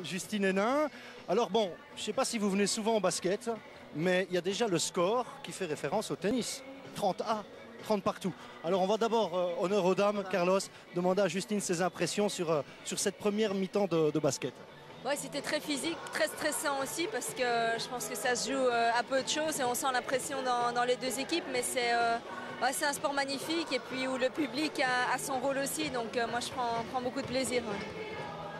Justine Hénin. Alors bon, je ne sais pas si vous venez souvent au basket, mais il y a déjà le score qui fait référence au tennis. 30-A, 30 partout. Alors on va d'abord, honneur aux dames, Carlos, demander à Justine ses impressions sur cette première mi-temps de basket. Ouais, c'était très physique, très stressant aussi parce que je pense que ça se joue à peu de choses et on sent la pression dans les deux équipes, mais c'est un sport magnifique et puis où le public a son rôle aussi, donc moi je prends beaucoup de plaisir. Ouais.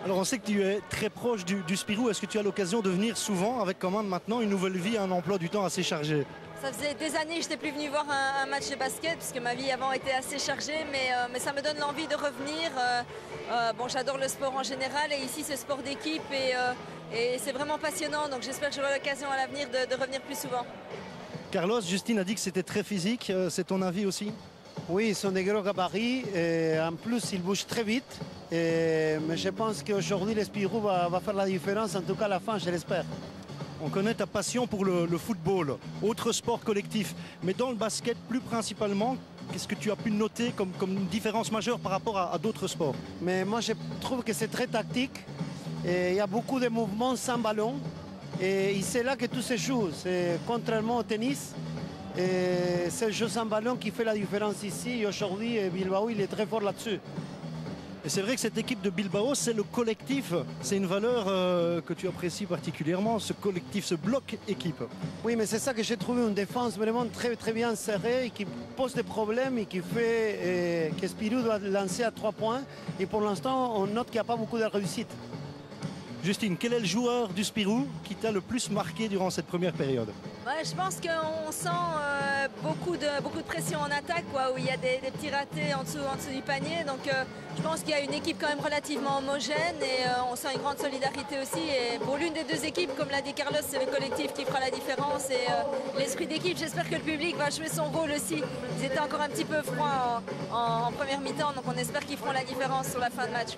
Alors on sait que tu es très proche du Spirou, est-ce que tu as l'occasion de venir souvent avec quand même maintenant une nouvelle vie, un emploi du temps assez chargé? Ça faisait des années que je n'étais plus venue voir un match de basket parce que ma vie avant était assez chargée, mais ça me donne l'envie de revenir. Bon, j'adore le sport en général et ici c'est sport d'équipe et c'est vraiment passionnant, donc j'espère que j'aurai l'occasion à l'avenir de revenir plus souvent. Carlos, Justine a dit que c'était très physique, c'est ton avis aussi? Oui, ils sont des gros gabarits et en plus ils bougent très vite. Mais je pense qu'aujourd'hui le Spirou va faire la différence, en tout cas à la fin, je l'espère. On connaît ta passion pour le football, autre sport collectif. Mais dans le basket, plus principalement, qu'est-ce que tu as pu noter comme une différence majeure par rapport à d'autres sports? Mais moi, je trouve que c'est très tactique. Et il y a beaucoup de mouvements sans ballon. Et c'est là que tout se joue. Contrairement au tennis, c'est le jeu sans ballon qui fait la différence ici. Et aujourd'hui, Bilbao, il est très fort là-dessus. Et c'est vrai que cette équipe de Bilbao, c'est le collectif. C'est une valeur que tu apprécies particulièrement, ce collectif, ce bloc équipe. Oui, mais c'est ça que j'ai trouvé, une défense vraiment très, très bien serrée, qui pose des problèmes et qui fait que Spirou doit lancer à 3 points. Et pour l'instant, on note qu'il n'y a pas beaucoup de réussite. Justine, quel est le joueur du Spirou qui t'a le plus marqué durant cette première période? Ouais, je pense qu'on sent beaucoup de pression en attaque, où il y a des petits ratés en dessous du panier. Donc je pense qu'il y a une équipe quand même relativement homogène et on sent une grande solidarité aussi. Et pour l'une des deux équipes, comme l'a dit Carlos, c'est le collectif qui fera la différence. Et l'esprit d'équipe, j'espère que le public va jouer son rôle aussi. Ils étaient encore un petit peu froids en première mi-temps, donc on espère qu'ils feront la différence sur la fin de match.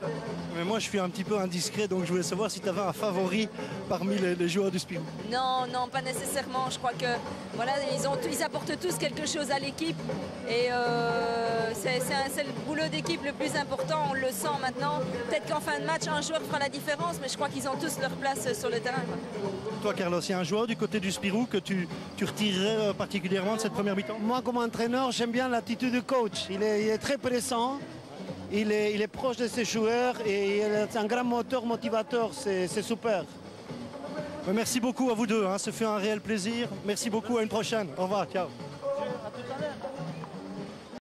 Mais moi, je suis un petit peu indiscret, donc je voulais savoir si tu avais un favori parmi les joueurs du Spirou. Non, non, pas nécessairement. Je crois que voilà, ils apportent tous quelque chose à l'équipe et c'est le boulot d'équipe le plus important, on le sent maintenant. Peut-être qu'en fin de match, un joueur fera la différence, mais je crois qu'ils ont tous leur place sur le terrain. Toi, Carlos, il y a un joueur du côté du Spirou que tu retirerais particulièrement de cette première mi-temps? Moi, comme entraîneur, j'aime bien l'attitude du coach. Il est très pressant. Il est proche de ses joueurs et il est un grand moteur motivateur, c'est super. Merci beaucoup à vous deux, hein. Ce fut un réel plaisir. Merci beaucoup, à une prochaine. Au revoir, ciao.